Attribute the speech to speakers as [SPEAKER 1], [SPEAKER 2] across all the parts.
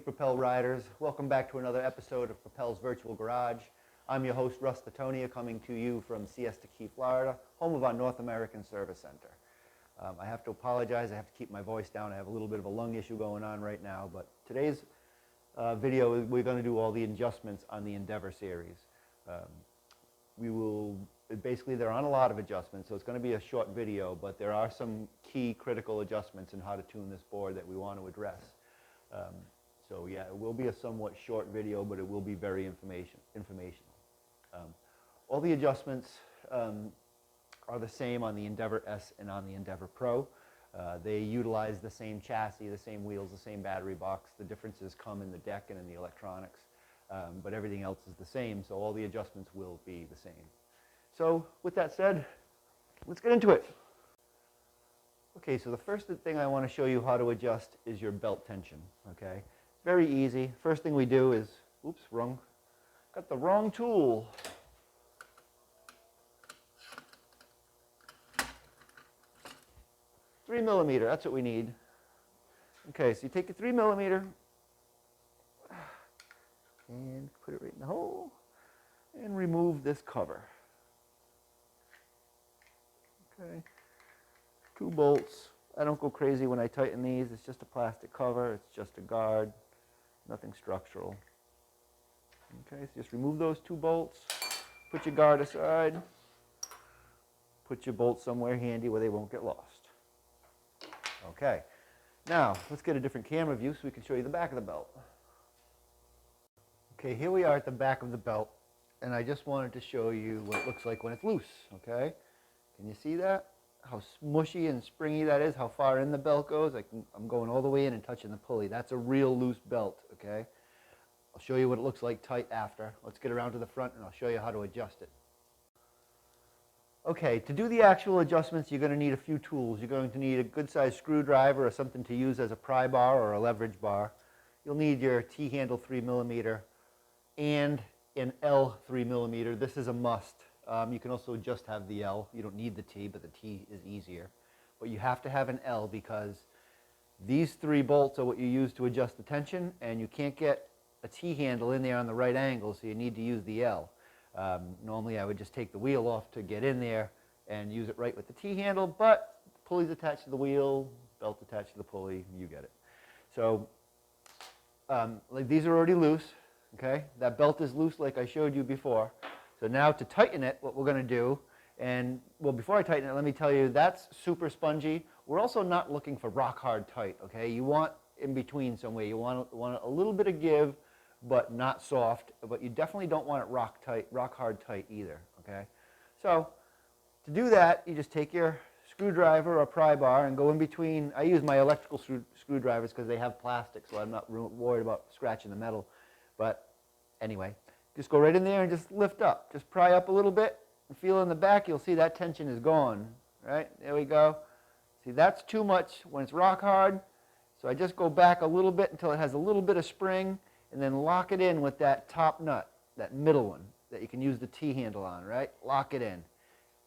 [SPEAKER 1] Propel Riders. Welcome back to another episode of Propel's Virtual Garage. I'm your host, Russ Latonia, coming to you from Siesta Key, Florida, home of our North American Service Center. I have to apologize. I have to keep my voice down. I have a little bit of a lung issue going on right now, but today's video, we're going to do all the adjustments on the Endeavor series. Basically, there aren't a lot of adjustments, so it's going to be a short video, but there are some key critical adjustments in how to tune this board that we want to address. So yeah, it will be a somewhat short video, but it will be very informational. All the adjustments are the same on the Endeavor S and on the Endeavor Pro. They utilize the same chassis, the same wheels, the same battery box. The differences come in the deck and in the electronics, but everything else is the same, so all the adjustments will be the same. So with that said, let's get into it. Okay, so the first thing I want to show you how to adjust is your belt tension, okay? Very easy. First thing we do is, oops, got the wrong tool. Three millimeter, that's what we need. Okay, so you take your 3mm and put it right in the hole and remove this cover. Okay, 2 bolts. I don't go crazy when I tighten these. It's just a plastic cover. It's just a guard, nothing structural. Okay, so just remove those 2 bolts. Put your guard aside. Put your bolts somewhere handy where they won't get lost. Okay, now let's get a different camera view so we can show you the back of the belt. Okay, here we are at the back of the belt, and I just wanted to show you what it looks like when it's loose, okay? Can you see that? How smushy and springy that is, how far in the belt goes. I'm going all the way in and touching the pulley. That's a real loose belt, okay? I'll show you what it looks like tight after. Let's get around to the front and I'll show you how to adjust it. Okay, to do the actual adjustments, you're going to need a few tools. You're going to need a good-sized screwdriver or something to use as a pry bar or a leverage bar. You'll need your T-handle 3mm and an L 3mm. This is a must. You can also just have the L. You don't need the T, but the T is easier. But you have to have an L because these 3 bolts are what you use to adjust the tension, and you can't get a T-handle in there on the right angle, so you need to use the L. Normally I would just take the wheel off to get in there and use it right with the T-handle, but the pulley's attached to the wheel, belt attached to the pulley, you get it. So like these are already loose, okay? That belt is loose like I showed you before. So now to tighten it, what we're going to do, and well, before I tighten it, let me tell you, that's super spongy. We're also not looking for rock hard tight, okay? You want in between somewhere. You want a little bit of give, but not soft, but you definitely don't want it rock hard tight either, okay? So to do that, you just take your screwdriver or pry bar and go in between. I use my electrical screwdrivers because they have plastic, so I'm not worried about scratching the metal. But anyway, just go right in there and just lift up. Just pry up a little bit and feel in the back. You'll see that tension is gone, right? There we go. See, that's too much when it's rock hard. So I just go back a little bit until it has a little bit of spring, and then lock it in with that top nut, that middle one that you can use the T-handle on, right? Lock it in.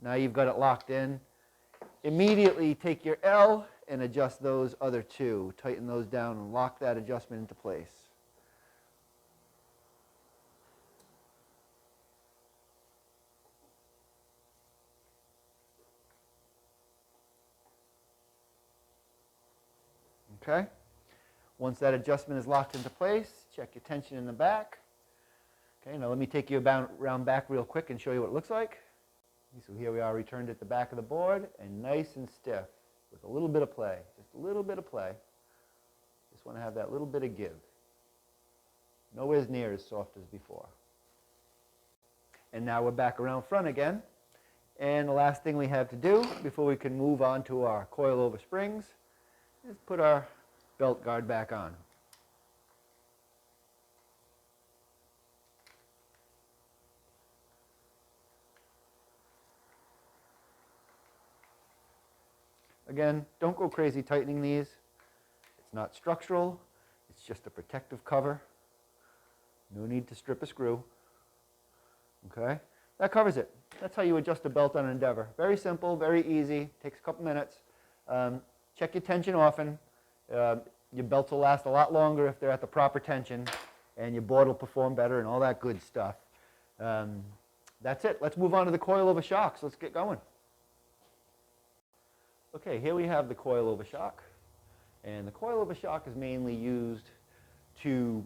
[SPEAKER 1] Now you've got it locked in. Immediately take your L and adjust those other 2. Tighten those down and lock that adjustment into place. Okay? Once that adjustment is locked into place, check your tension in the back. Okay, now let me take you around back real quick and show you what it looks like. So here we are returned at the back of the board, and nice and stiff with a little bit of play. Just a little bit of play. Just want to have that little bit of give. Nowhere near as soft as before. And now we're back around front again. And the last thing we have to do before we can move on to our coilover springs is put our belt guard back on. Again, don't go crazy tightening these. It's not structural. It's just a protective cover. No need to strip a screw. Okay? That covers it. That's how you adjust a belt on an Endeavor. Very simple, very easy. Takes a couple minutes. Check your tension often. Your belts will last a lot longer if they're at the proper tension, and your board will perform better and all that good stuff. That's it. Let's move on to the coilover shocks. Let's get going. Okay, here we have the coilover shock. And the coilover shock is mainly used to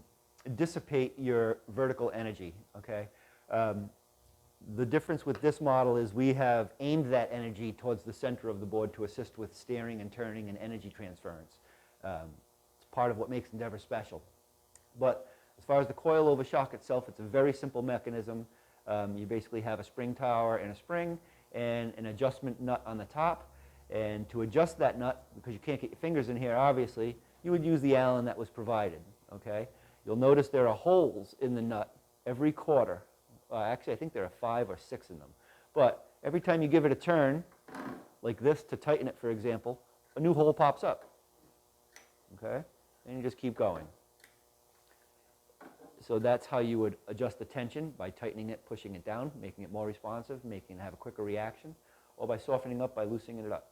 [SPEAKER 1] dissipate your vertical energy, okay? The difference with this model is we have aimed that energy towards the center of the board to assist with steering and turning and energy transference. It's part of what makes Endeavor special. But as far as the coilover shock itself, it's a very simple mechanism. You basically have a spring tower and a spring and an adjustment nut on the top. And to adjust that nut, because you can't get your fingers in here, obviously, you would use the Allen that was provided, okay? You'll notice there are holes in the nut every quarter. Actually, I think there are 5 or 6 in them. But every time you give it a turn, like this, to tighten it, for example, a new hole pops up, okay? And you just keep going. So that's how you would adjust the tension, by tightening it, pushing it down, making it more responsive, making it have a quicker reaction, or by softening up by loosening it up.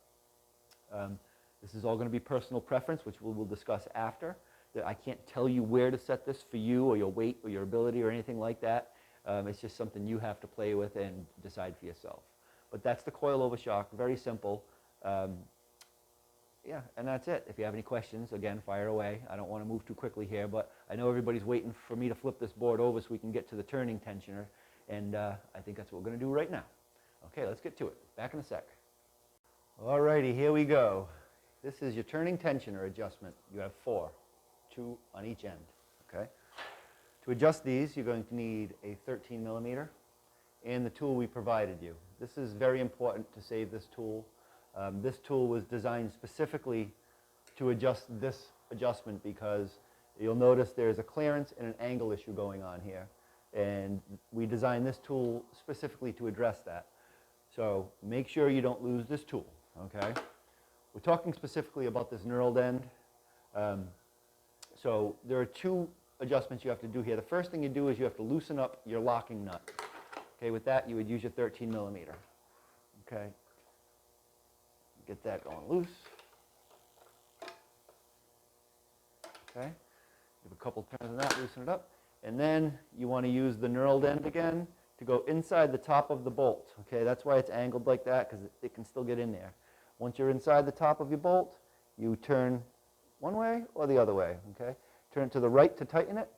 [SPEAKER 1] This is all going to be personal preference, which we will discuss after. I can't tell you where to set this for you or your weight or your ability or anything like that. It's just something you have to play with and decide for yourself. But that's the coilover shock, very simple. Yeah, and that's it. If you have any questions, again, fire away. I don't want to move too quickly here, but I know everybody's waiting for me to flip this board over so we can get to the turning tensioner, and I think that's what we're going to do right now. Okay, let's get to it. Back in a sec. All righty, here we go. This is your turning tensioner adjustment. You have 4, 2 on each end, okay? To adjust these, you're going to need a 13 millimeter and the tool we provided you. This is very important to save this tool. This tool was designed specifically to adjust this adjustment because you'll notice there's a clearance and an angle issue going on here. And we designed this tool specifically to address that. So make sure you don't lose this tool, okay? We're talking specifically about this knurled end. So there are 2 adjustments you have to do here. The first thing you do is you have to loosen up your locking nut. Okay, with that you would use your 13 millimeter. Okay, get that going loose. Okay, give a couple turns on that, loosen it up. And then you want to use the knurled end again to go inside the top of the bolt. Okay, that's why it's angled like that, because it can still get in there. Once you're inside the top of your bolt, you turn one way or the other way, okay? Turn it to the right to tighten it,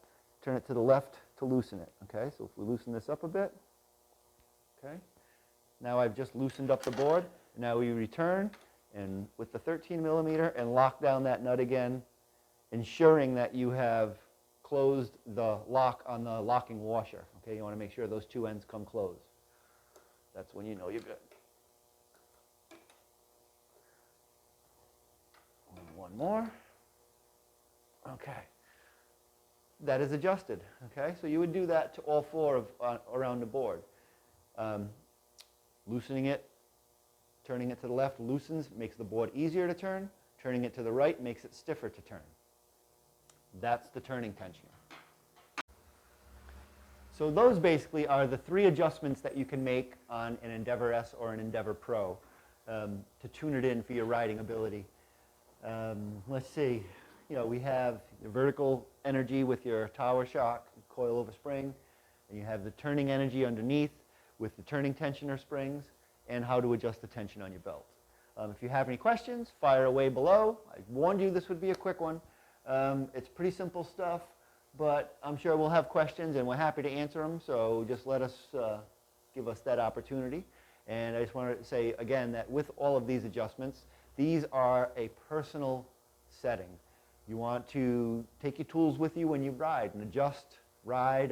[SPEAKER 1] turn it to the left to loosen it, okay? So if we loosen this up a bit, okay? Now I've just loosened up the board. Now we return and with the 13 millimeter and lock down that nut again, ensuring that you have closed the lock on the locking washer, okay? You want to make sure those 2 ends come closed. That's when you know you're good. One more. Okay. That is adjusted, okay? So you would do that to all 4 around the board. Loosening it, turning it to the left loosens, makes the board easier to turn. Turning it to the right makes it stiffer to turn. That's the turning tensioner. So those basically are the 3 adjustments that you can make on an Endeavor S or an Endeavor Pro to tune it in for your riding ability. Let's see, we have the vertical energy with your tower shock, coilover spring, and you have the turning energy underneath with the turning tensioner springs, and how to adjust the tension on your belt. If you have any questions, fire away below. I warned you this would be a quick one. It's pretty simple stuff, but I'm sure we'll have questions, and we're happy to answer them, so just let us, give us that opportunity. And I just wanted to say again that with all of these adjustments, these are a personal setting. You want to take your tools with you when you ride and adjust, ride,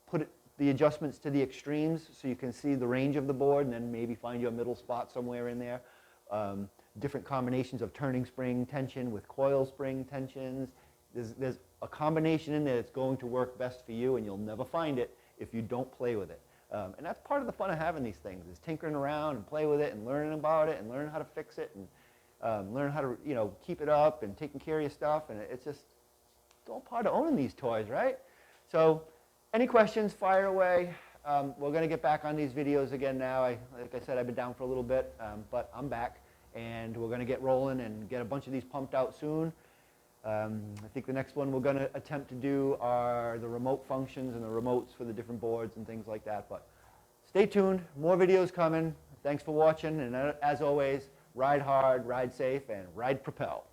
[SPEAKER 1] put the adjustments to the extremes so you can see the range of the board and then maybe find your middle spot somewhere in there. Different combinations of turning spring tension with coil spring tensions. There's a combination in there that's going to work best for you, and you'll never find it if you don't play with it. And that's part of the fun of having these things, is tinkering around and play with it and learning about it and learning how to fix it and learn how to keep it up and taking care of your stuff. And it's all part of owning these toys, right? So any questions, fire away. We're going to get back on these videos again now. Like I said, I've been down for a little bit, but I'm back. And we're going to get rolling and get a bunch of these pumped out soon. I think the next one we're going to attempt to do are the remote functions and the remotes for the different boards and things like that. But stay tuned, more videos coming. Thanks for watching, and as always, ride hard, ride safe, and ride Propel.